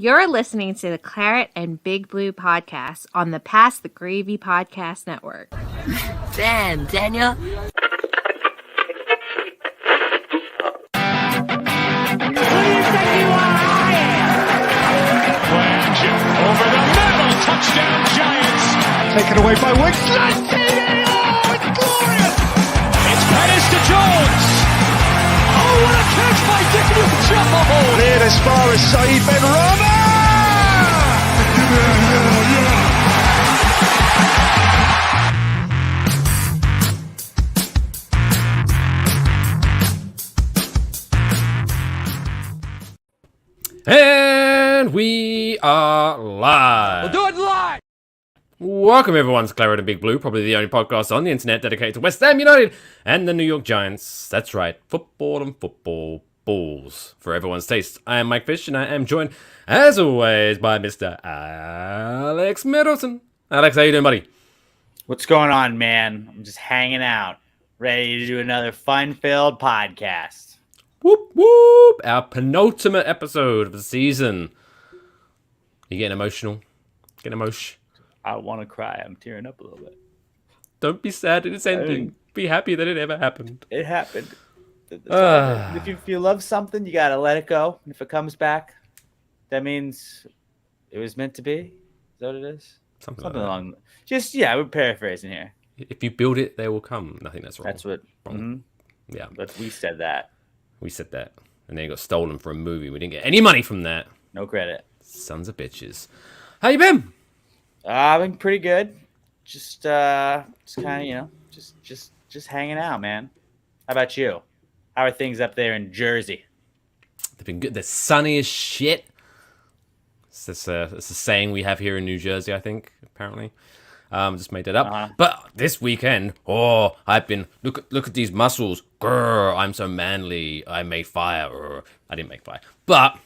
You're listening to the Claret and Big Blue podcast on the Pass the Gravy podcast network. Damn, Daniel. Over the middle, touchdown Giants. Taken away by Wicks. Oh, it's glorious. It's Pettis to Jones. Oh, what a catch by Daniel Jones. Cleared as far as Saeed Ben Rama. And we are live. We'll do it live. Welcome everyone to Claret and Big Blue, probably the only podcast on the internet dedicated to West Ham United and the New York Giants. That's right, football and football balls for everyone's taste. I am Mike Fish and I am joined, as always, by Mr. Alex Middleton. Alex, how you doing, buddy? What's going on, man? I'm just hanging out, ready to do another fun-filled podcast. Whoop, whoop. Our penultimate episode of the season. You getting emotional? Getting emotion? I want to cry. I'm tearing up a little bit. Don't be sad that it's ending. Be happy that it ever happened. It happened. If you love something, you got to let it go. And if it comes back, that means it was meant to be. Is that what it is? Something like along. That. Just, yeah, we're paraphrasing here. If you build it, they will come. I think that's wrong. That's what. Yeah. But we said that. We said that. And then it got stolen for a movie. We didn't get any money from that. No credit. Sons of bitches. How you been? I've been pretty good. Just kind of, just hanging out, man. How about you? How are things up there in Jersey? They've been good. They're sunny as shit. It's a saying we have here in New Jersey, I think, apparently. Just made that up. Uh-huh. But this weekend, I've been look at these muscles. Grr, I'm so manly. I made fire. I didn't make fire, but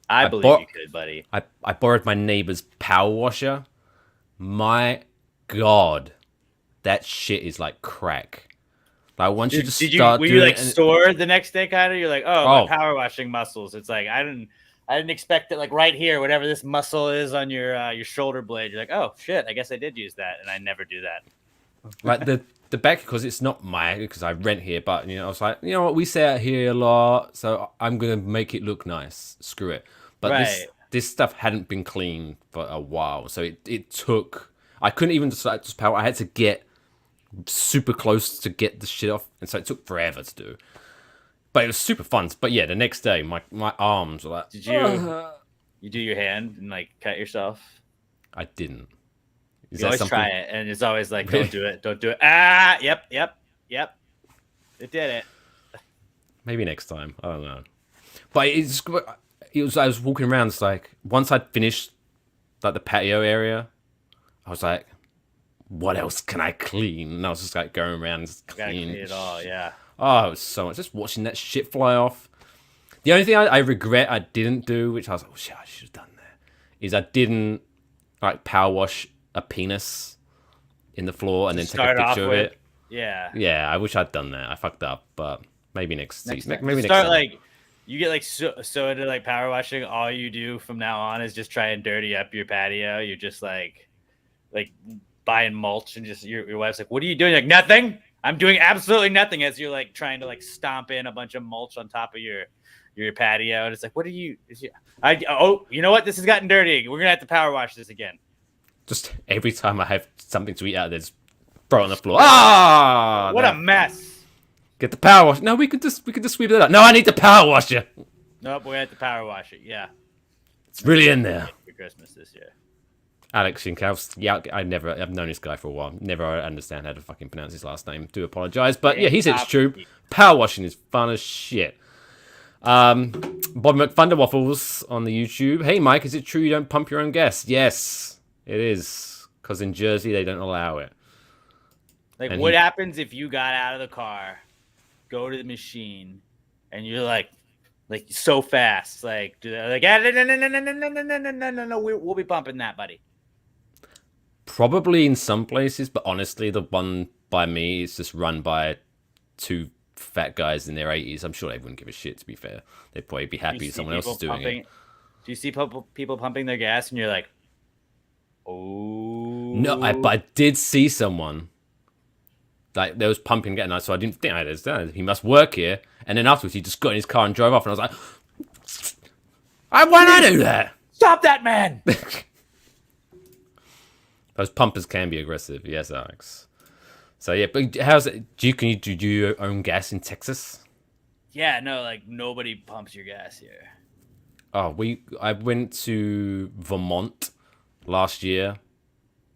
I believe you could, buddy. I borrowed my neighbor's power washer. My God, that shit is like crack. Like once you just start were doing you like it, sore the next day, kind of? You're like, my power washing muscles. It's like I didn't expect it. Like right here, whatever this muscle is on your shoulder blade. You're like, oh shit, I guess I did use that, and I never do that. like the back, because it's not because I rent here, but I was like, you know what, we say out here a lot, so I'm gonna make it look nice. Screw it. But right. this stuff hadn't been cleaned for a while, so it took. I couldn't even just power. I had to get super close to get the shit off, and so it took forever to do. But it was super fun. But yeah, the next day, my arms were like. Did you do your hand and like cut yourself? I didn't. You always try it, and it's always like, don't do it. Ah, yep. It did it. Maybe next time. I don't know. But it was. I was walking around. It's like once I'd finished like the patio area, I was like, what else can I clean? And I was just like going around and clean it all. Yeah. Oh, it was so much. Just watching that shit fly off. The only thing I regret I didn't do, which I was like, oh shit, I should have done that, is I didn't like power wash a penis in the floor and then take a picture of it. Yeah. Yeah, I wish I'd done that. I fucked up, but maybe next season. Maybe next start time. Like you get like so into like power washing. All you do from now on is just try and dirty up your patio. You're just like buying mulch and just your wife's like, what are you doing? Like nothing. I'm doing absolutely nothing, as you're like trying to like stomp in a bunch of mulch on top of your patio, and it's like, what are you? You know what? This has gotten dirty. We're gonna have to power wash this again. Just every time I have something to eat out, there's throw it on the floor. What a mess! Get the power wash. No, we could just sweep it up. No, I need the power washer. Nope, we have to power wash it. Yeah, it's really in there. For Christmas this year. Alex Shinkaus. Yeah, I've known this guy for a while. Never understand how to fucking pronounce his last name. Do apologize, but yeah, he said it's true. Power washing is fun as shit. Bob McThunderwaffles on the YouTube. Hey Mike, is it true you don't pump your own gas? Yes, it is, because in Jersey they don't allow it. Like, and what happens if you got out of the car, go to the machine, and you're like so fast, like no, we'll be pumping that, buddy. Probably in some places, but honestly, the one by me is just run by two fat guys in their 80s. I'm sure they wouldn't give a shit, to be fair. They'd probably be happy someone else is doing it. Do you see people pumping their gas and you're like, oh No, but I did see someone like there was pumping getting nice, so I didn't think I understand. He must work here. And then afterwards, he just got in his car and drove off, and I was like, why did I do that? Stop that man! Those pumpers can be aggressive, yes, Alex. So yeah, but how's it? Can you do your own gas in Texas? Yeah, no, like nobody pumps your gas here. Oh, I went to Vermont last year,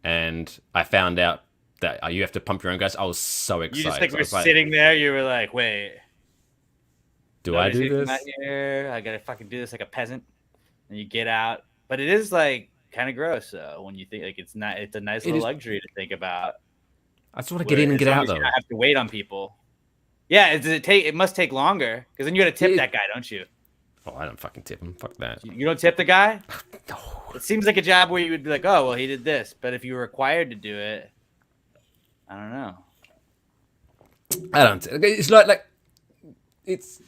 and I found out that you have to pump your own gas. I was so excited. You just like I were was like, sitting there. You were like, wait, do I do nobody's this? not here. I gotta fucking do this like a peasant. And you get out, but it is like kind of gross though when you think like it's not. It's a nice little luxury to think about. I just want to get in and get out though. You don't have to wait on people. Yeah, it must take longer because then you got to tip that guy, don't you? Oh, I don't fucking tip him. Fuck that. You don't tip the guy? No. It seems like a job where you would be like, oh, well, he did this. But if you were required to do it, I don't know. I don't. It's like it's.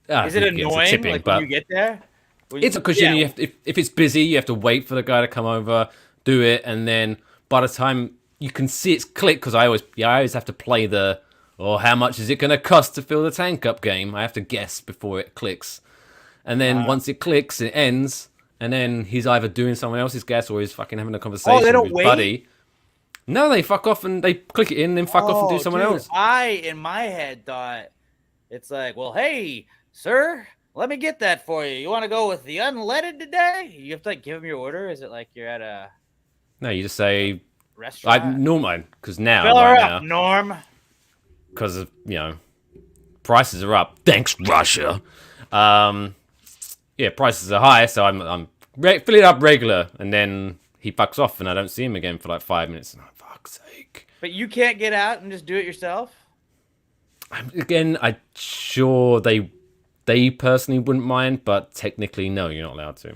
Is it annoying tipping, like, but when you get there? It's because you have to, if it's busy, you have to wait for the guy to come over, do it, and then by the time you can see it's click, because I always have to play the, how much is it going to cost to fill the tank up game? I have to guess before it clicks. And then once it clicks, it ends, and then he's either doing someone else's gas or he's fucking having a conversation with his buddy. No, they fuck off and they click it in, then fuck off and do someone else. I, in my head, thought it's like, well, hey, sir, let me get that for you. You want to go with the unleaded today? You have to like give him your order. Is it like you're at a No, you just say restaurant? Norm, because now Fill her up, Norm. Because of prices are up. Thanks, Russia. Yeah, prices are high, so I'm filling it up regular, and then he fucks off, and I don't see him again for like 5 minutes. Oh, fuck's sake! But you can't get out and just do it yourself. I'm sure they personally wouldn't mind, but technically, no, you're not allowed to.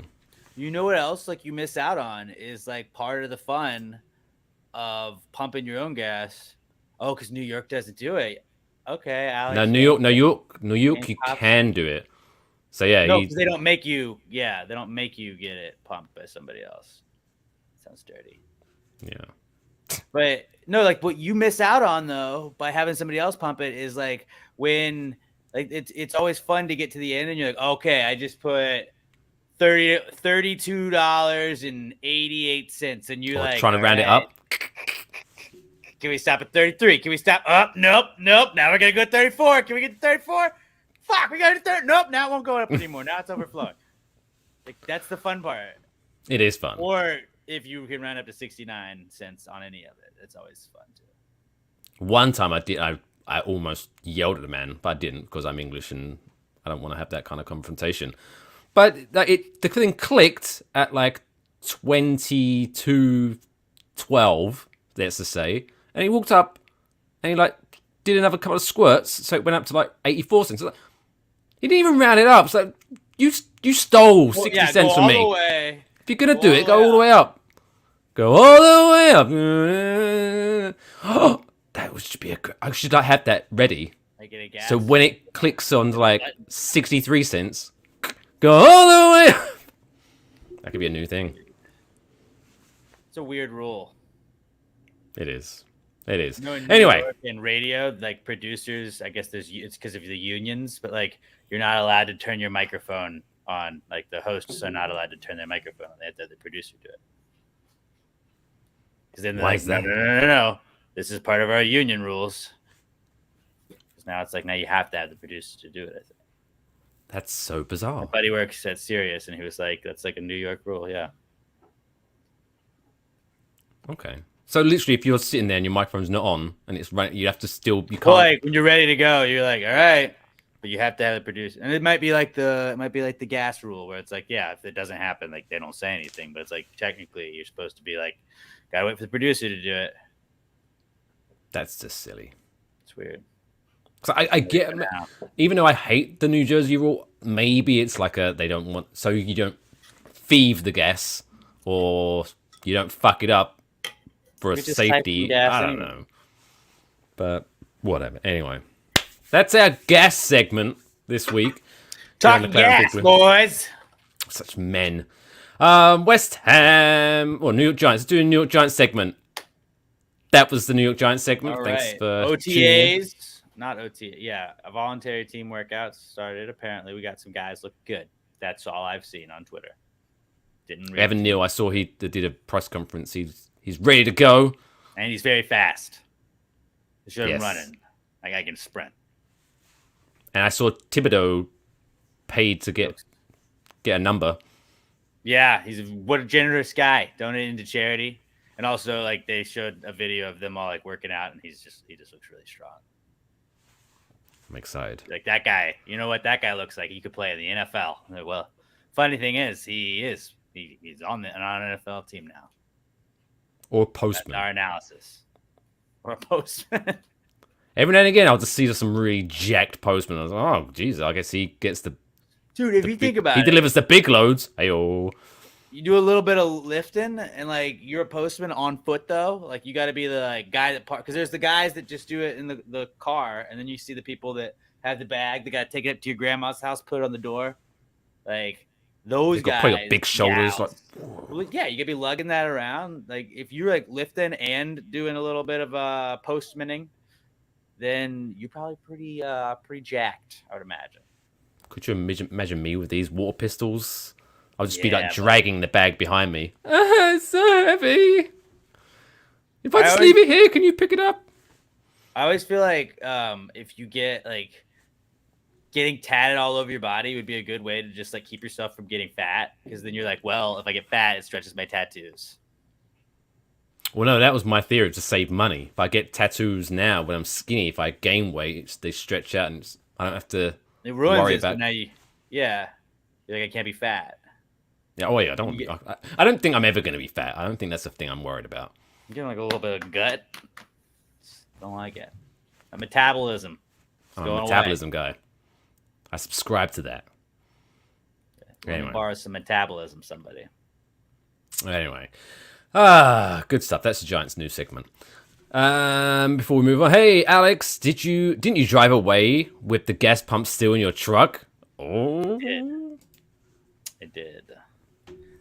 You know what else? Like you miss out on is like part of the fun of pumping your own gas. Oh, because New York doesn't do it. Okay, Alex. No, New York, you can do it. So yeah, no, because they don't make you. Yeah, they don't make you get it pumped by somebody else. Sounds dirty. Yeah. But no, like what you miss out on though by having somebody else pump it is like when like it's always fun to get to the end and you're like, okay, I just put $32.88, and you're like trying to round it up. Can we stop at 33? Can we stop? Nope. Now we're gonna go 34. Can we get to 34? Fuck, we got to 30. Nope, now it won't go up anymore. Now it's overflowing. Like that's the fun part. It is fun. Or if you can round up to 69 cents on any of it, it's always fun too. One time I almost yelled at the man, but I didn't because I'm English and I don't want to have that kind of confrontation. But the thing clicked at like 22:12, let's just say, and he walked up and he like did another couple of squirts, so it went up to like 84 cents. Like, he didn't even round it up. So you stole 60 cents from me. If you're gonna do it, go all the way up. Go all the way up. Oh, that should be I should have that ready. So when it clicks on like 63 cents, go all the way up. That could be a new thing. It's a weird rule. It is. Anyway, New York, in radio, like producers, I guess it's because of the unions, but like you're not allowed to turn your microphone on. Like the hosts are not allowed to turn their microphone on. They have to have the producer do it. Because then they're like, no. This is part of our union rules. Because now it's like now you have to have the producer to do it. I think. That's so bizarre. My buddy works at Sirius, and he was like, "That's like a New York rule." Yeah. Okay. So literally, if you're sitting there and your microphone's not on and it's running, you have to still. You can't. Well, like when you're ready to go, you're like, "All right," but you have to have the producer, and it might be like the gas rule where it's like, yeah, if it doesn't happen, like they don't say anything, but it's like technically you're supposed to be like, gotta wait for the producer to do it. That's just silly. It's weird. So I get, even though I hate the New Jersey rule, maybe it's like they don't want, so you don't thieve the gas or you don't fuck it up for a safety. I don't know. But whatever. Anyway, that's our gas segment this week. Talking gas, boys. such men. West Ham or New York Giants. Let's do a New York Giants segment. That was the New York Giants segment. All Thanks right. for tuning in. OTAs, not OTA. Yeah, a voluntary team workout started. Apparently, we got some guys look good. That's all I've seen on Twitter. Didn't read Evan Neal, I saw he did a press conference. He's ready to go. and he's very fast. He showed him Yes. running. Like I can sprint. And I saw Thibodeau paid to get a number. Yeah, what a generous guy, donating to charity. And also, like, they showed a video of them all like working out, and he just looks really strong. I'm excited. Like that guy, you know what that guy looks like? He could play in the NFL. Like, well, funny thing is, he's on an NFL team now. Or Postman. That's our analysis. Or a postman. Every now and again, I'll just see some really jacked Postman. I was like, oh, Jesus, I guess he gets the. Dude, if you think about he it, delivers the big loads. Ayo. you do a little bit of lifting, and like you're a postman on foot though. Like you got to be the like guy that because there's the guys that just do it in the car, and then you see the people that have the bag. They got to take it up to your grandma's house, put it on the door. Like those You've got guys, probably got big shoulders. yeah. Like, Well, yeah, you could be lugging that around. Like if you're like lifting and doing a little bit of postmaning, then you're probably pretty jacked, I would imagine. could you imagine me with these water pistols? I'll just be Yeah, like but- dragging the bag behind me. It's so heavy. If I I just always- leave it here, can you pick it up? I always feel like if you get like getting tatted all over your body would be a good way to just like keep yourself from getting fat, because then you're like, well, if I get fat, it stretches my tattoos. Well, no, that was my theory to save money. If I get tattoos now when I'm skinny, if I gain weight, they stretch out and I don't have to It ruins worry it. So about. now you're like, I can't be fat. Yeah, oh yeah, I don't think I'm ever going to be fat. I don't think that's the thing I'm worried about. I'm getting like a little bit of gut. Don't like it. A metabolism. I'm going a away. metabolism guy. I subscribe to that. Anyway. Borrow some metabolism, somebody. Anyway, good stuff. That's the Giants' new segment. Before we move on, hey Alex, didn't you drive away with the gas pump still in your truck? Oh, It did.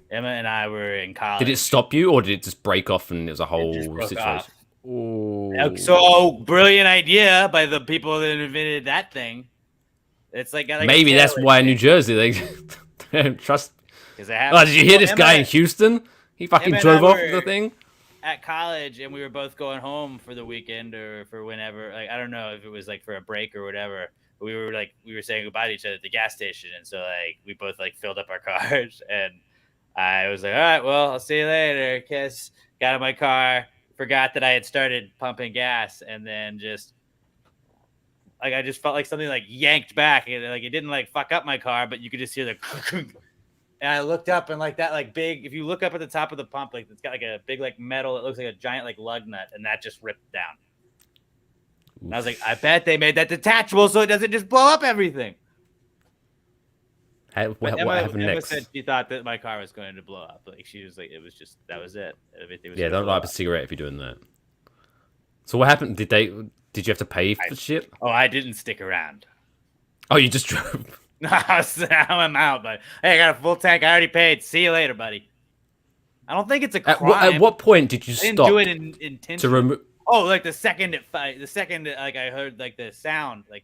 Emma and I were in college. did it stop you, or did it just break off and it was a whole just broke situation? off. Oh, So brilliant idea by the people that invented that thing. It's like maybe that's why in New Jersey they don't trust. Because they have. Oh, did you hear this Emma- guy in Houston? He fucking Emma and drove I off were- the thing. At college, and we were both going home for the weekend or for whenever. Like I don't know if it was like for a break or whatever. But we were saying goodbye to each other at the gas station, and so like we both like filled up our cars, and I was like, all right, well, I'll see you later. Kiss. Got in my car, forgot that I had started pumping gas, and then just like I just felt like something like yanked back, and like it didn't like fuck up my car, but you could just hear the. And I looked up, and like that, like big. If you look up at the top of the pump, like it's got like a big like metal. It looks like a giant like lug nut, and that just ripped down. And I was like, I bet they made that detachable so it doesn't just blow up everything. What Emma happened next? said she thought that my car was going to blow up. Like she was like, it was just that was it. Everything was Yeah, gonna don't blow light up a up. cigarette if you're doing that. So what happened? Did you have to pay for shit? Oh, I didn't stick around. Oh, you just drove. I'm out, but hey, I got a full tank. I already paid. See you later, buddy. I don't think it's a crime. At what point did you I didn't stop do it intentionally. to remove? Oh, like the second that, like I heard like the sound, like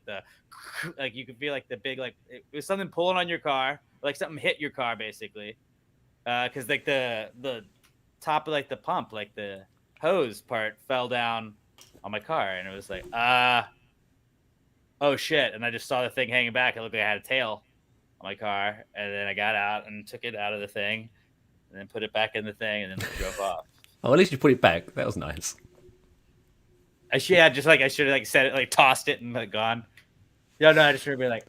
like you could feel like the big, like it was something pulling on your car, like something hit your car basically. Cause like the top of like the pump, like the hose part fell down on my car, and it was like, oh shit. And I just saw the thing hanging back. It looked like I had a tail on my car. And then I got out and took it out of the thing and then put it back in the thing and then drove off. Oh, at least you put it back. That was nice. I should have said it, like tossed it and like gone. Yeah, no, I just remember like,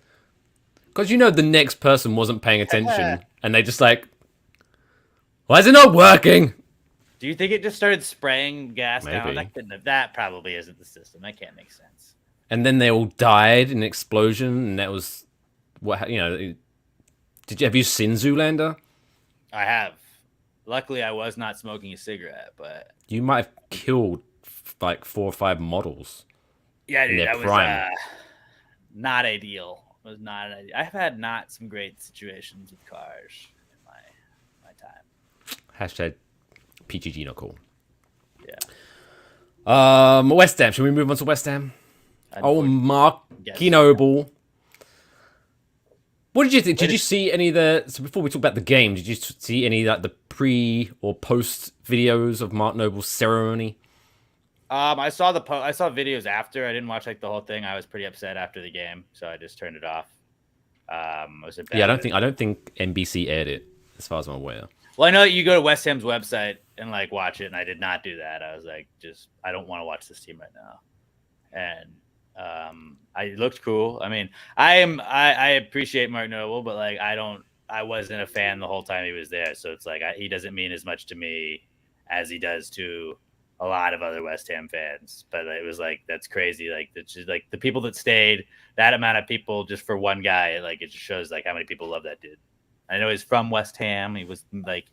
Because the next person wasn't paying attention, and they just like, why is it not working? do you think it just started spraying gas down? Maybe. That probably isn't the system. That can't make sense. And then they all died in an explosion, and that was what Have you seen Zoolander? I have. Luckily, I was not smoking a cigarette, but You might have killed like 4 or 5 models. yeah, In dude, their that was prime. not ideal. It was not an ideal. I've had not some great situations with cars. Hashtag PGG not cool. Yeah. West Ham. Should we move on to West Ham? Oh, Mark Noble. What did you think? Did you see any of the? So before we talk about the game, did you see any like the pre or post videos of Mark Noble's ceremony? I saw I saw videos after. I didn't watch like the whole thing. I was pretty upset after the game, so I just turned it off. Yeah, I don't think NBC aired it, as far as I'm aware. Well, I know that you go to West Ham's website and like watch it, and I did not do that. I was like, I don't want to watch this team right now. And it looked cool. I mean, I appreciate Mark Noble, but like I wasn't a fan the whole time he was there. So it's like he doesn't mean as much to me as he does to a lot of other West Ham fans. But it was like, that's crazy. Like it's just like the people that stayed, that amount of people just for one guy, like it just shows like how many people love that dude. I know he's from West Ham. He was like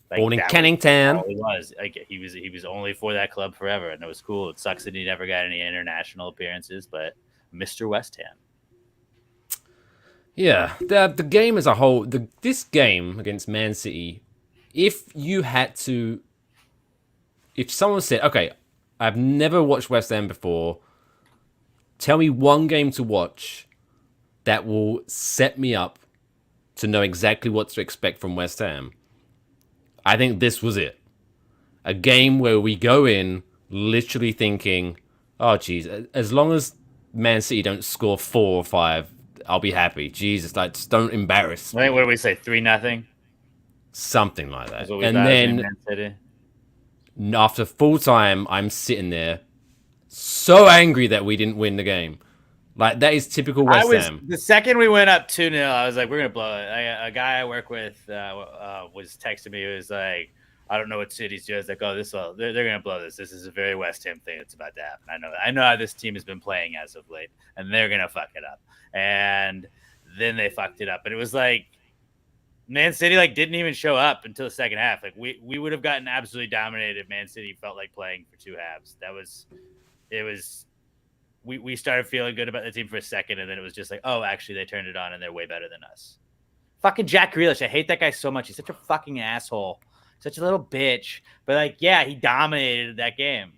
born in Kennington. He was like he was only for that club forever, and it was cool. It sucks that he never got any international appearances, but Mr. West Ham. Yeah, the game as a whole, this game against Man City, if someone said, okay, I've never watched West Ham before, tell me one game to watch that will set me up to know exactly what to expect from West Ham, I think this was it. A game where we go in literally thinking, oh, geez, as long as Man City don't score 4 or 5, I'll be happy. Jesus, like, just don't embarrass me. What do we say, 3-0? Something like that. And then after full time, I'm sitting there so angry that we didn't win the game. Like, that is typical West Ham. The second we went up 2-0, I was like, we're going to blow it. A guy I work with was texting me. He was like, I don't know what City's doing. I was like, oh, they're going to blow this. This is a very West Ham thing that's about to happen. I know how this team has been playing as of late, and they're going to fuck it up. And then they fucked it up. But it was like, Man City like didn't even show up until the second half. Like we would have gotten absolutely dominated if Man City felt like playing for 2 halves. We started feeling good about the team for a second, and then it was just like, oh, actually, they turned it on, and they're way better than us. Fucking Jack Grealish. I hate that guy so much. He's such a fucking asshole. Such a little bitch. But, like, yeah, he dominated that game.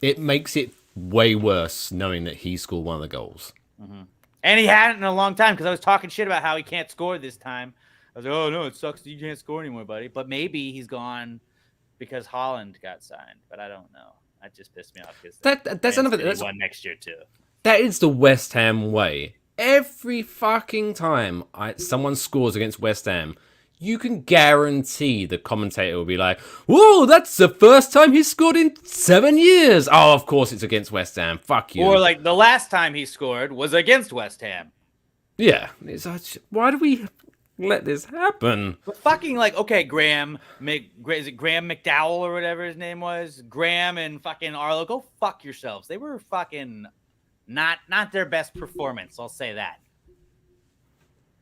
It makes it way worse knowing that he scored one of the goals. Mm-hmm. And he hadn't in a long time because I was talking shit about how he can't score this time. I was like, oh, no, it sucks that you can't score anymore, buddy. But maybe he's gone because Haaland got signed. But I don't know. That just pissed me off because that's another thing. One next year too. That is the West Ham way. Every fucking time someone scores against West Ham, you can guarantee the commentator will be like, "Whoa, that's the first time he's scored in 7 years." Oh, of course it's against West Ham. Fuck you. Or like the last time he scored was against West Ham. Yeah, it's like, why do we let this happen? But fucking like, okay, is it Graham McDowell or whatever his name was? Graham and fucking Arlo, go fuck yourselves. They were fucking not their best performance. I'll say that.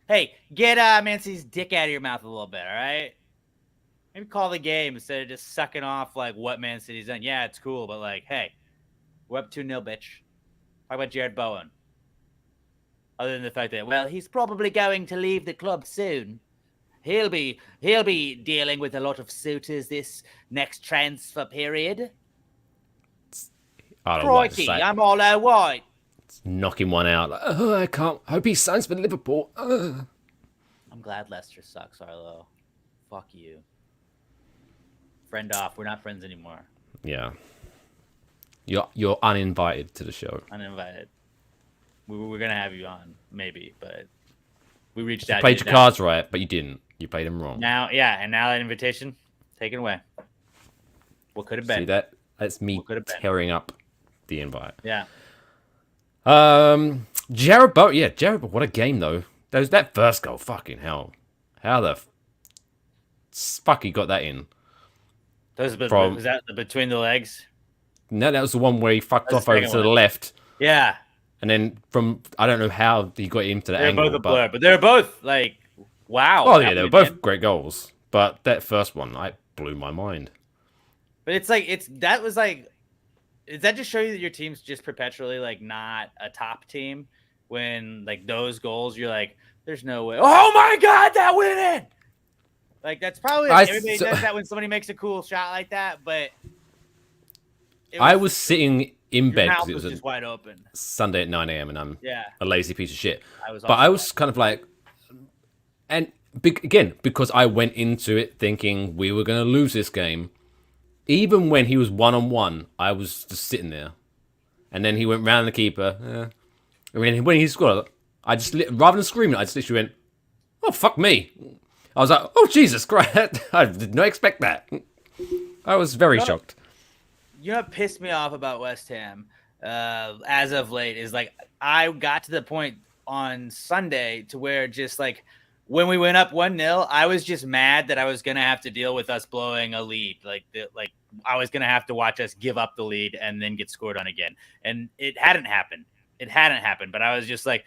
Hey, get Man City's dick out of your mouth a little bit, all right? Maybe call the game instead of just sucking off like what Man City's done. Yeah, it's cool, but like, hey, we're up 2-0, bitch. Talk about Jared Bowen. Other than the fact that, well, he's probably going to leave the club soon. He'll be dealing with a lot of suitors this next transfer period. Crikey, I'm all out white. Knocking one out. Like, oh, I can't. Hope he signs for Liverpool. I'm glad Leicester sucks, Arlo. Fuck you. Friend off. We're not friends anymore. Yeah. You're uninvited to the show. Uninvited. We were gonna have you on, maybe, but we reached out. You played your cards right, but you didn't. You played them wrong. Now, yeah, and now that invitation taken away. What could have been? See that? That's me tearing up the invite. Yeah. Jared Bowen. Yeah, Jared. What a game though. That first goal. Fucking hell. How the fuck he got that in? Was that between the legs? No, that was the one where he fucked off over to the left. Yeah. And then I don't know how he got into the angle. They're both a blur, but they're both like, wow. Oh yeah, they were both great goals. But that first one, blew my mind. But it's like that was like, does that just show you that your team's just perpetually like not a top team? When like those goals, you're like, there's no way. Oh my god, that went in. Like that's probably everybody does that when somebody makes a cool shot like that. But I was sitting in bed because because it was just wide open Sunday at 9 a.m. and I'm a lazy piece of shit. I was kind of like, and again because I went into it thinking we were going to lose this game. Even when he was 1-on-1, I was just sitting there, and then he went round the keeper. I mean, when he scored, I just rather than screaming, I just literally went, "Oh fuck me!" I was like, "Oh Jesus Christ!" I did not expect that. I was very shocked. You know what pissed me off about West Ham as of late is like I got to the point on Sunday to where just like when we went up 1-0, I was just mad that I was gonna have to deal with us blowing a lead. Like I was gonna have to watch us give up the lead and then get scored on again. And it hadn't happened. But I was just like,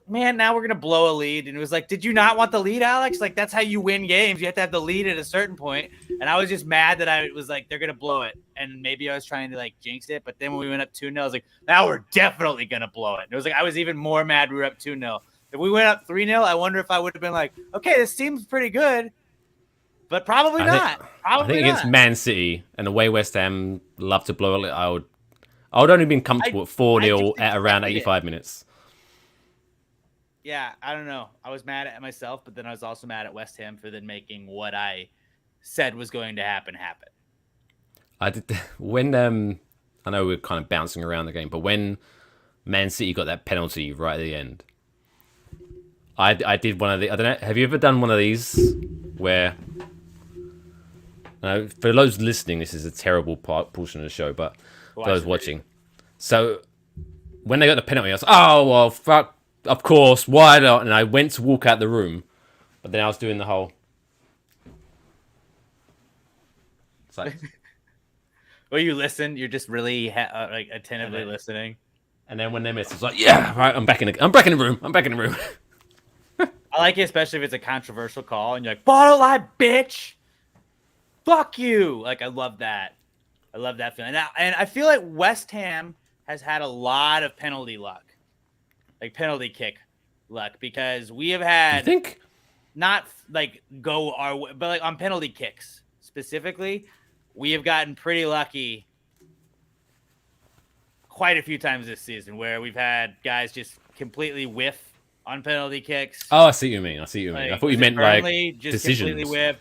man, now we're gonna blow a lead. And it was like, did you not want the lead, Alex? Like that's how you win games. You have to have the lead at a certain point. And I was just mad that I was like, they're gonna blow it. And maybe I was trying to like jinx it. But then when we went up 2-0, I was like, now we're definitely gonna blow it. And it was like I was even more mad we were up 2-0. If we went up 3-0, I wonder if I would have been like, okay, this seems pretty good. But probably not. I think against Man City and the way West Ham love to blow it, I would only been comfortable at 4-0 at around 85 minutes. Yeah, I don't know. I was mad at myself, but then I was also mad at West Ham for then making what I said was going to happen. I did when I know we're kind of bouncing around the game, but when Man City got that penalty right at the end, I did one of the. I don't know. Have you ever done one of these where? For those listening, this is a terrible portion of the show, but for those watching, so when they got the penalty, I was like, oh well, fuck. Of course, why not? And I went to walk out the room, but then I was doing the whole. It's like, well, you listen. You're just really like attentively listening. And then when they miss, it's like, yeah, right. I'm back in the room. I like it, especially if it's a controversial call, and you're like, bottle line, bitch. Fuck you. Like I love that. I love that feeling. And I feel like West Ham has had a lot of penalty luck. Like penalty kick luck, because we have had not like go our way, but like on penalty kicks specifically, we have gotten pretty lucky quite a few times this season where we've had guys just completely whiff on penalty kicks. Oh, I see what you mean. Like, I thought you meant like just decisions. Completely whiff.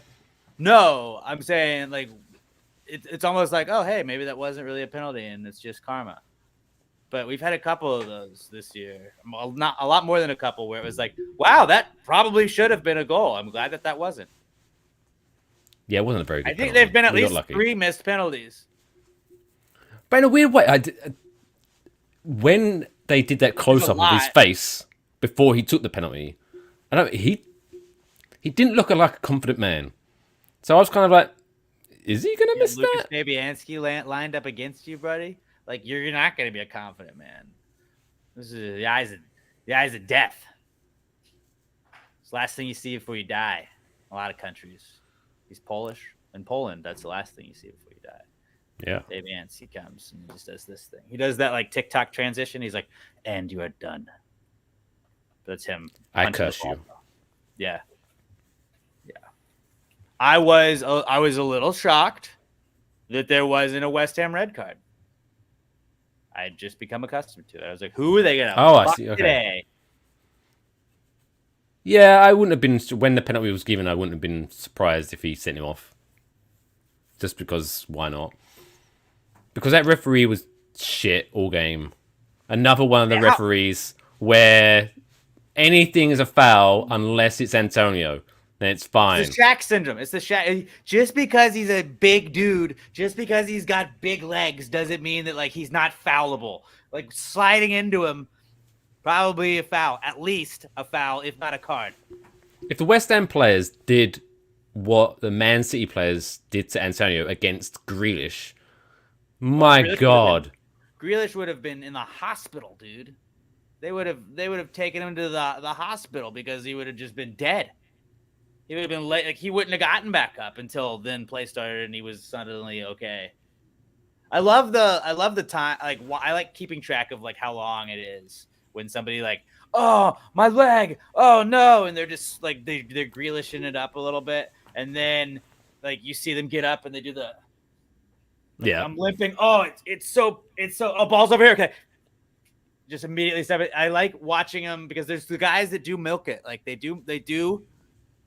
No, I'm saying like it's almost like, oh hey, maybe that wasn't really a penalty and it's just karma. But we've had a couple of those this year. Not a lot more than a couple where it was like, wow, that probably should have been a goal. I'm glad that wasn't. Yeah, it wasn't a very good I think penalty. there've been at least 3 missed penalties. But in a weird way, when they did that close-up of his face before he took the penalty, he didn't look like a confident man. So I was kind of like, is he going to miss Lucas that? Fabianski lined up against you, buddy. Like you're not going to be a confident man. This is the eyes of death. It's the last thing you see before you die. A lot of countries. He's Polish. In Poland, that's the last thing you see before you die. Yeah. Fabianski comes and he just does this thing. He does that like TikTok transition. He's like, and you are done. That's him. I curse you. Yeah. Yeah. I was a little shocked that there wasn't a West Ham red card. I had just become accustomed to it. I was like, who are they going to I see. Okay. today? Yeah, I wouldn't have been, when the penalty was given, I wouldn't have been surprised if he sent him off. Just because, why not? Because that referee was shit all game. Another one of the referees where anything is a foul unless it's Antonio. Then it's fine. It's the Shaq syndrome. It's the Shaq. Just because he's a big dude, just because he's got big legs, doesn't mean that like he's not foulable. Like sliding into him, probably a foul. At least a foul, if not a card. If the West Ham players did what the Man City players did to Antonio against Grealish, my God. Grealish would have been in the hospital, dude. They would have taken him to the hospital because he would have just been dead. He would have been late. Like he wouldn't have gotten back up until then play started and he was suddenly okay. I love the time. Like I like keeping track of like how long it is when somebody like, oh, my leg, oh no, and they're just like they're Grealishing it up a little bit. and then like you see them get up and they do the Yeah. I'm limping. Oh, it's so oh, ball's over here. Okay. Just immediately step it. I like watching them because there's the guys that do milk it. Like they do.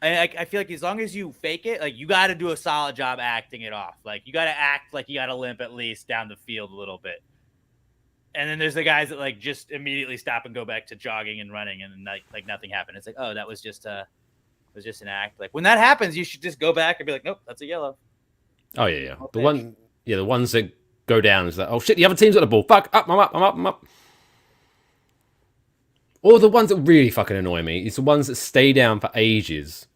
And I feel like as long as you fake it, like you got to do a solid job acting it off. Like you got to act like you got to limp at least down the field a little bit. And then there's the guys that like just immediately stop and go back to jogging and running, and like nothing happened. It's like, oh, that was just an act. Like when that happens, you should just go back and be like, nope, that's a yellow. Oh yeah. The ones that go down is like, oh shit, the other team's got the ball. Fuck, I'm up. Or the ones that really fucking annoy me is the ones that stay down for ages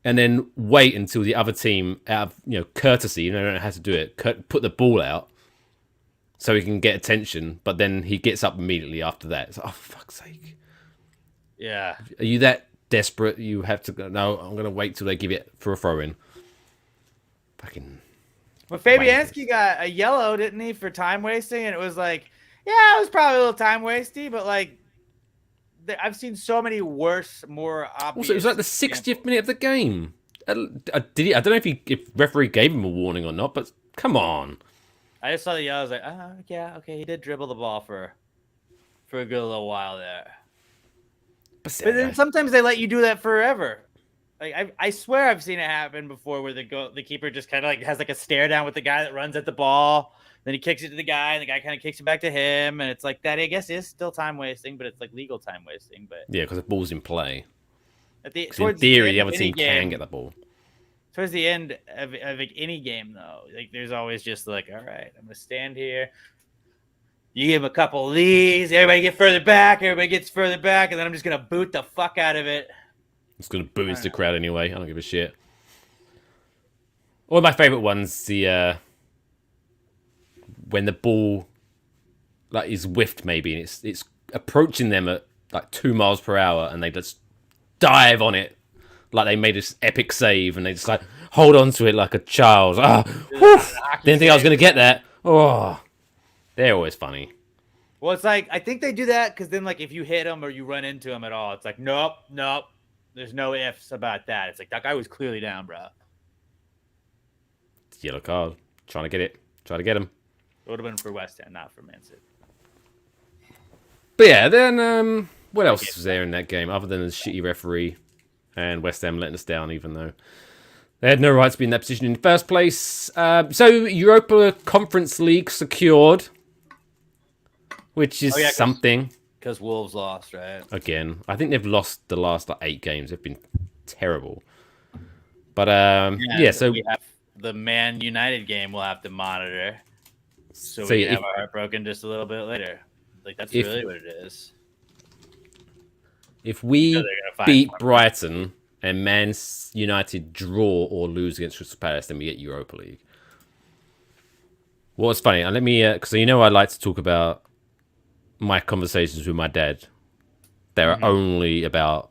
and then wait until the other team, out of courtesy, they don't know how to do it, put the ball out so he can get attention, but then he gets up immediately after that. It's like, oh, for fuck's sake. Yeah. Are you that desperate you have to go, no, I'm going to wait till they give it for a throw-in. Fucking... But Fabianski got a yellow, didn't he, for time wasting? And it was like, yeah, it was probably a little time wasty, but like, I've seen so many worse, more obvious. Also, it was like the 60th minute of the game. I don't know if referee gave him a warning or not, but come on. I just saw the yellow. I was like, oh, yeah, okay, he did dribble the ball for a good little while there. But then sometimes they let you do that forever. Like I swear I've seen it happen before, where the keeper just kind of like has like a stare down with the guy that runs at the ball. Then he kicks it to the guy, and the guy kind of kicks it back to him, and it's like that. I guess is still time wasting, but it's like legal time wasting. But yeah, because the ball's in play. In theory, the other team can get the ball. Towards the end of like any game, though, like there's always just like, all right, I'm gonna stand here. You give him a couple of these, everybody get further back, everybody gets further back, and then I'm just gonna boot the fuck out of it. It's gonna boo into the crowd anyway. I don't give a shit. One of my favorite ones, when the ball like is whiffed maybe, and it's approaching them at like 2 miles per hour, and they just dive on it like they made this epic save, and they just like hold on to it like a child. Didn't think I was gonna get that. Oh, they're always funny. Well, it's like I think they do that because then like if you hit them or you run into them at all, it's like nope. There's no ifs about that. It's like that guy was clearly down, bro. Yellow card. Trying to get him. It would have been for West Ham, not for Man City. But yeah, then what else was there in that game other than a shitty referee and West Ham letting us down, even though they had no right to be in that position in the first place. So Europa Conference League secured, which is something. Because Wolves lost, right? Again, I think they've lost the last like 8 games. They've been terrible. But so we have the Man United game we'll have to monitor. So we have our heart broken just a little bit later. Like that's really what it is. If we beat Brighton and Man United draw or lose against Crystal Palace, then we get Europa League. What's funny, and let me, because I like to talk about my conversations with my dad. They're only about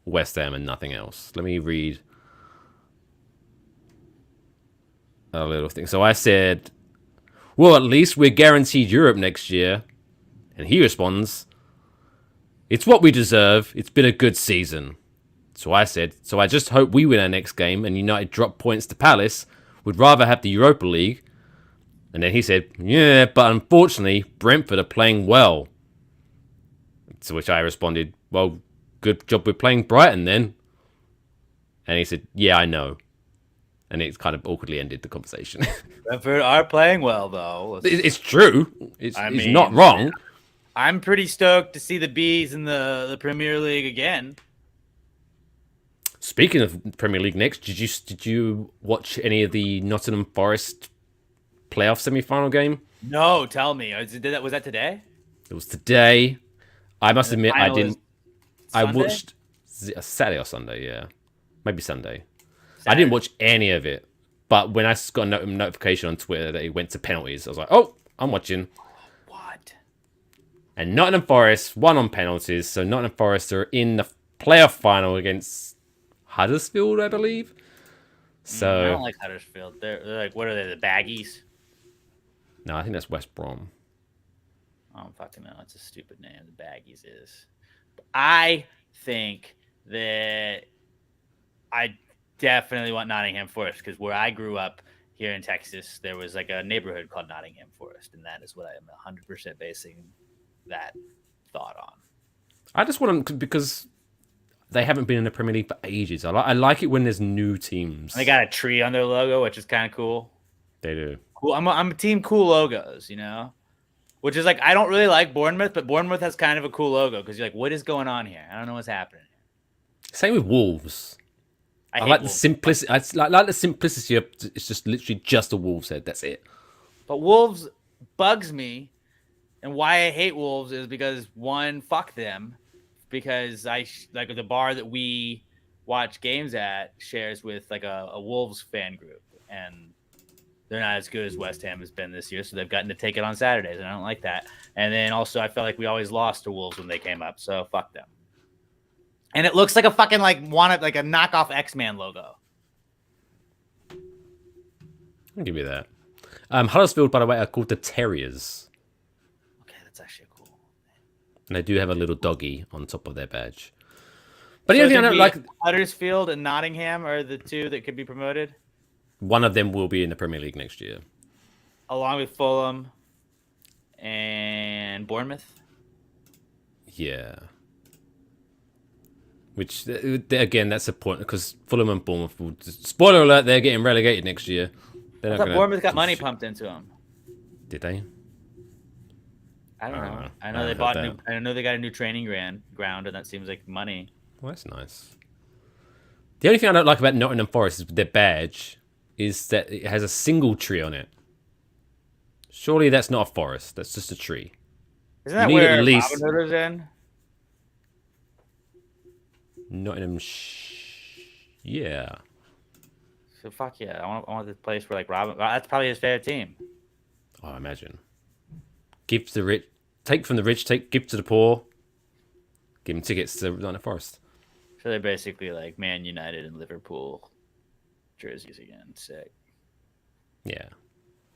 West Ham and nothing else. Let me read a little thing. So I said, well, at least we're guaranteed Europe next year. And he responds, it's what we deserve. It's been a good season. So I said, so I just hope we win our next game and United drop points to Palace. Would rather have the Europa League. And then he said, yeah, but unfortunately, Brentford are playing well. To which I responded, well, good job we're playing Brighton then. And he said, yeah, I know. And it kind of awkwardly ended the conversation. Brentford are playing well, though. It's true. It's not wrong. I'm pretty stoked to see the Bees in the Premier League again. Speaking of Premier League next, did you watch any of the Nottingham Forest playoff semi-final game? No, tell me. Was that today? It was today. I must admit, I didn't. I Sunday? watched Saturday or Sunday, yeah, maybe Sunday. I didn't watch any of it, but when I got a notification on Twitter that it went to penalties, I was like, "Oh, I'm watching." What? And Nottingham Forest won on penalties, so Nottingham Forest are in the playoff final against Huddersfield, I believe. So I don't like Huddersfield. They're like, what are they? The Baggies? No, I think that's West Brom. I don't fucking know. It's a stupid name. The Baggies is. I think that definitely want Nottingham Forest because where I grew up here in Texas, there was like a neighborhood called Nottingham Forest, and that is what I am 100% basing that thought on. I just want them because they haven't been in the Premier League for ages. I like it when there's new teams. They got a tree on their logo, which is kind of cool. They do. Cool. I'm a team cool logos, you know, which is like I don't really like Bournemouth, but Bournemouth has kind of a cool logo because you're like, what is going on here? I don't know what's happening. Same with Wolves. I like Wolves. The simplicity. I like the simplicity of it's just literally just a Wolves head. That's it. But Wolves bugs me, and why I hate Wolves is because one, fuck them, because I like the bar that we watch games at shares with like a Wolves fan group, and they're not as good as West Ham has been this year, so they've gotten to take it on Saturdays, and I don't like that. And then also I felt like we always lost to Wolves when they came up, so fuck them. And it looks like a fucking like a knockoff X-Man logo. I'll give you that. Huddersfield, by the way, are called the Terriers. Okay, that's actually cool. And they do have a little doggy on top of their badge. But the only thing I don't like... Huddersfield and Nottingham are the two that could be promoted? One of them will be in the Premier League next year. Along with Fulham and Bournemouth? Yeah. Which, again, that's a point, because Fulham and Bournemouth will... Spoiler alert, they're getting relegated next year. I thought Bournemouth got money pumped into them. Did they? I don't know. I know they bought new. I know they got a new training ground, and that seems like money. Well, that's nice. The only thing I don't like about Nottingham Forest is their badge is that it has a single tree on it. Surely that's not a forest. That's just a tree. Isn't that where Robin Hood is in? Nottingham. Yeah. So fuck yeah! I want this place where like Robin. That's probably his favorite team. Oh, I imagine. Give to the rich, take from the rich, give to the poor. Give them tickets to Nottingham Forest. So they're basically like Man United and Liverpool jerseys again. Sick. Yeah.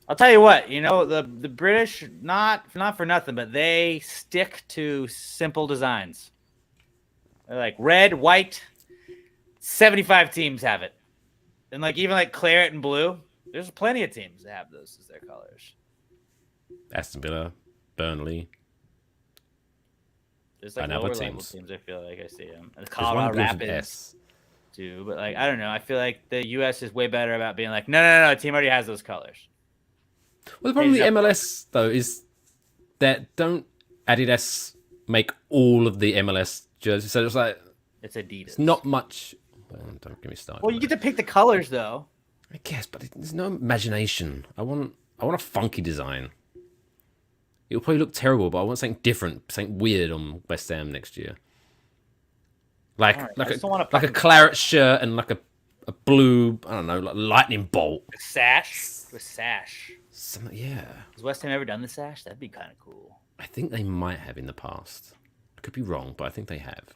I'll tell you what. You know the British not for nothing, but they stick to simple designs. They're like red, white. 75 teams have it. And like even like claret and blue, there's plenty of teams that have those as their colors. Aston Villa, Burnley. There's like lower level teams. I feel like I see them. And the Colorado Rapids too, but like I don't know. I feel like the U.S. is way better about being like, no, the team already has those colors. Well, the problem with the MLS though is that don't Adidas make all of the MLS jerseys, so it's like it's Adidas. It's not much. Don't get me started. Well, you get to pick the colors, though. I guess, but there's no imagination. I want a funky design. It'll probably look terrible, but I want something different, something weird on West Ham next year. Like a claret shirt and like a blue, I don't know, like lightning bolt. A sash. With sash. Yeah. Has West Ham ever done the sash? That'd be kind of cool. I think they might have in the past. I could be wrong, but I think they have.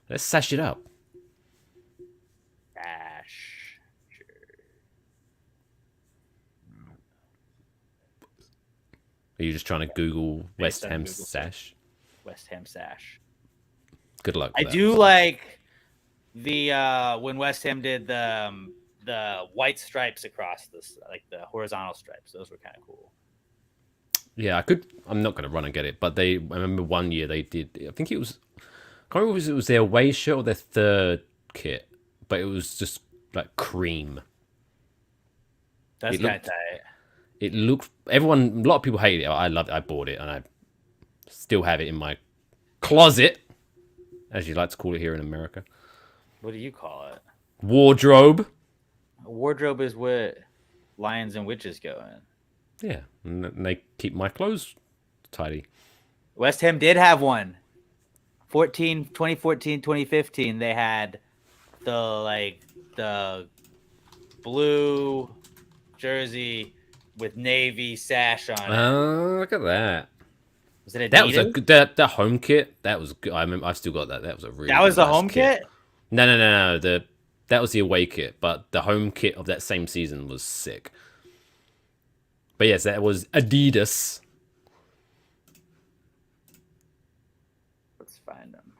Let's sash it up. Are you just trying to Google West Ham sash? West Ham sash. Good luck. I do like the when West Ham did the white stripes across this, like the horizontal stripes. Those were kind of cool. Yeah, I could. I'm not going to run and get it, but I remember one year they did. I think it was. I can't remember if it was their away shirt or their third kit, but it was just like cream. That's kind of tight. It looked. A lot of people hate it. I loved it. I bought it, and I still have it in my closet, as you like to call it here in America. What do you call it? Wardrobe. A wardrobe is what lions and witches go in. Yeah, and they keep my clothes tidy. West Ham did have one. 2014, 2015, they had the blue jersey with navy sash on it. Oh, look at that. Was it Adidas? That was a good, that home kit. That was good. I remember. I've still got that. That was a really. That was the home kit. No. That was the away kit, but the home kit of that same season was sick. But yes, that was Adidas. Let's find them.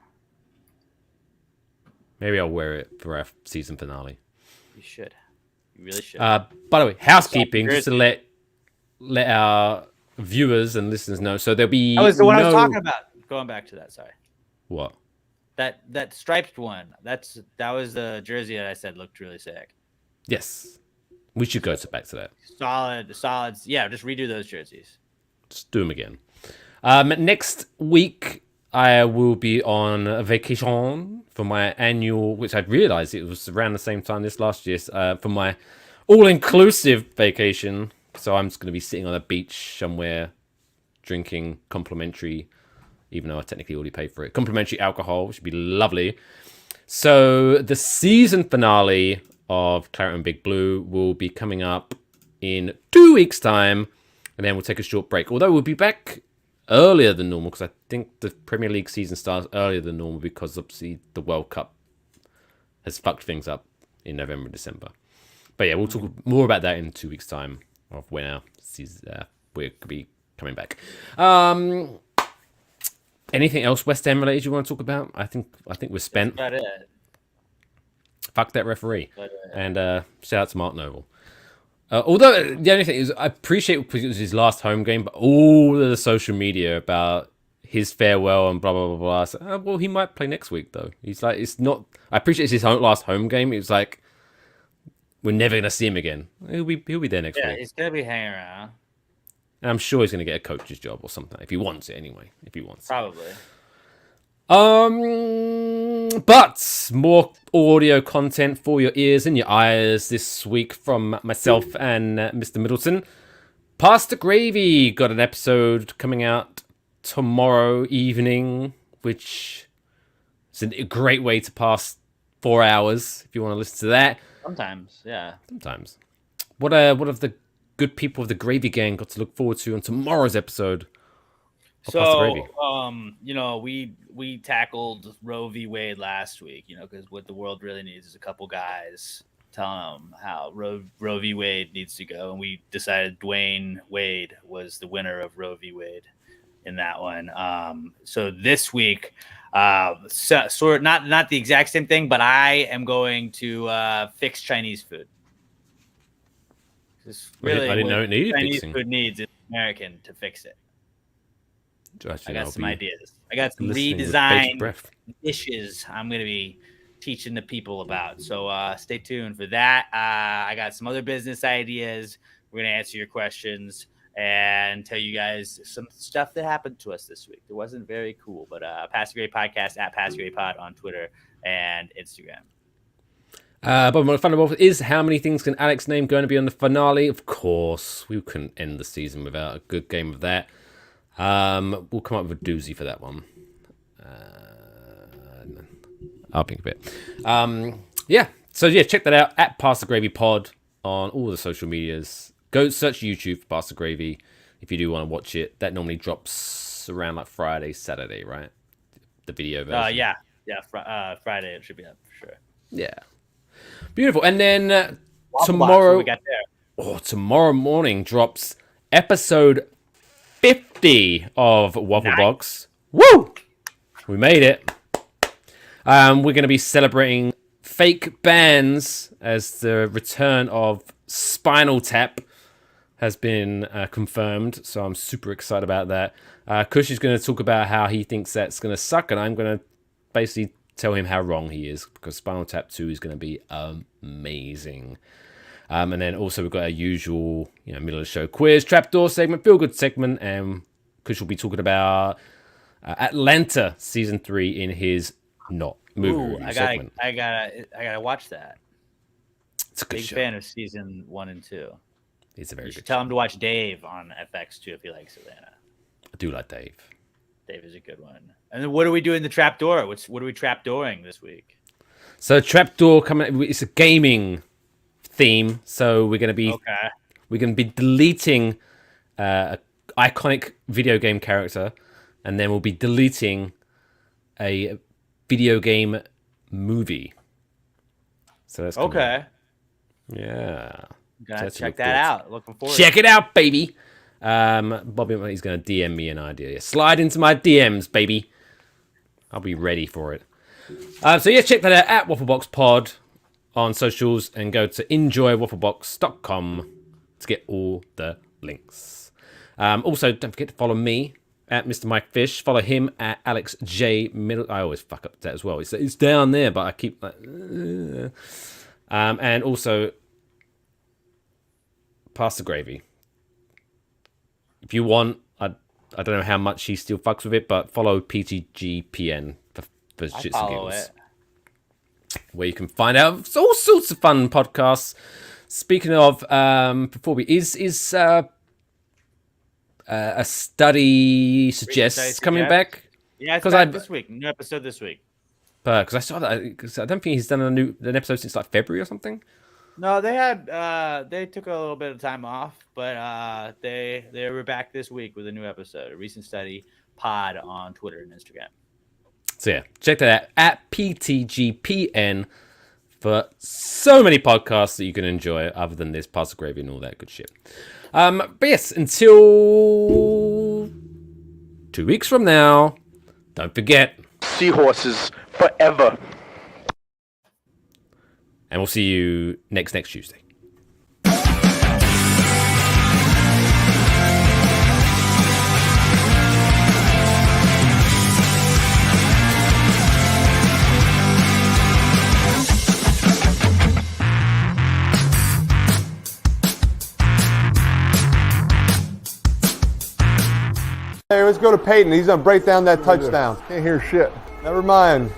Maybe I'll wear it for our season finale. You should. You really should. By the way, housekeeping, just to let our viewers and listeners know. So there'll be that was the one I was talking about. Going back to that, sorry. What? That striped one. That was the jersey that I said looked really sick. Yes. We should go back to that. Solid. Yeah, just redo those jerseys. Just do them again. Next week, I will be on vacation for my annual, which I'd realized it was around the same time this last year, for my all-inclusive vacation. So I'm just going to be sitting on a beach somewhere, drinking complimentary, even though I technically already paid for it, complimentary alcohol, which would be lovely. So the season finale of Claret and Big Blue will be coming up in 2 weeks' time, and then we'll take a short break. Although we'll be back earlier than normal, because I think the Premier League season starts earlier than normal, because obviously the World Cup has fucked things up in November and December. But yeah, we'll talk more about that in 2 weeks' time of when our season, we're going to be coming back. Anything else West Ham related you want to talk about? I think we're spent. That's about it. Fuck that referee. And shout out to Mark Noble. Although the only thing is, I appreciate because it was his last home game, but all of the social media about his farewell and blah blah blah blah. So, well, he might play next week though. He's like, it's not. I appreciate it's his last home game. It's like we're never gonna see him again. He'll be there next week. Yeah, he's gonna be hanging around. And I'm sure he's gonna get a coach's job or something if he wants it anyway. If he wants, probably. But more audio content for your ears and your eyes this week from myself and Mr. Middleton. Pasta Gravy got an episode coming out tomorrow evening, which is a great way to pass 4 hours if you want to listen to that. Sometimes, yeah. Sometimes. What have the good people of the Gravy Gang got to look forward to on tomorrow's episode? So, we tackled Roe v. Wade last week, because what the world really needs is a couple guys telling them how Roe v. Wade needs to go. And we decided Dwayne Wade was the winner of Roe v. Wade in that one. So this week, sort of not the exact same thing, but I am going to fix Chinese food. Really, I didn't know it needed Chinese fixing. Food needs an American to fix it. Actually, I got some ideas. I got some listening with bated redesigned breath. dishes I'm going to be teaching the people about. So stay tuned for that. I got some other business ideas. We're going to answer your questions and tell you guys some stuff that happened to us this week. It wasn't very cool, but Pass the Great Podcast at Pass the Great Pod on Twitter and Instagram. But my final is, how many things can Alex name going to be on the finale? Of course, we couldn't end the season without a good game of that. We'll come up with a doozy for that one. I'll think of it. So check that out at Pasta Gravy Pod on all the social medias. Go search YouTube for Pasta Gravy if you do want to watch it. That normally drops around like Friday, Saturday, right? The video version. Friday it should be up for sure. Yeah, beautiful. And then tomorrow we got there. Tomorrow morning drops episode 50 of Waffle Box. Woo! We made it. We're going to be celebrating fake bands as the return of Spinal Tap has been confirmed. So I'm super excited about that. Kush is going to talk about how he thinks that's going to suck, and I'm going to basically tell him how wrong he is, because Spinal Tap 2 is going to be amazing. And then also we've got our usual, middle of the show quiz, trapdoor segment, feel good segment, and Kush will be talking about Atlanta season 3 in his not movie review segment. I gotta watch that. It's a good Big show. fan of season 1 and 2. It's a very You good should show. tell him to watch Dave on FX too if he likes Atlanta. I do like Dave. Dave is a good one. And then what are we doing the trapdoor? What are we trapdooring this week? So trapdoor coming. It's a gaming theme. So we're going to be deleting an iconic video game character, and then we'll be deleting a video game movie. So that's okay. Yeah. Gotta check that out. Looking forward. Check it out, baby. Bobby, he's going to DM me an idea. Slide into my DMs, baby. I'll be ready for it. Check that out at Wafflebox Pod on socials and go to enjoywafflebox.com to get all the links. Also, don't forget to follow me at Mr. Mike Fish. Follow him at Alex J. Middle. I always fuck up that as well. It's down there, but I keep like. And also, pass the gravy. If you want, I don't know how much he still fucks with it, but follow PTGPN for shits and giggles. Where you can find out all sorts of fun podcasts. Speaking of, before we is a study suggests coming back. Yeah, it's back this week. New episode this week. Because I saw that. Cause I don't think he's done an episode since like February or something. No, they had they took a little bit of time off, but they were back this week with a new episode, a recent study pod on Twitter and Instagram. So yeah, check that out at PTGPN for so many podcasts that you can enjoy other than this, Pass the Gravy and all that good shit. But yes, until 2 weeks from now, don't forget. Seahorses forever. And we'll see you next Tuesday. Hey, let's go to Peyton. He's going to break down that touchdown. Can't hear shit. Never mind.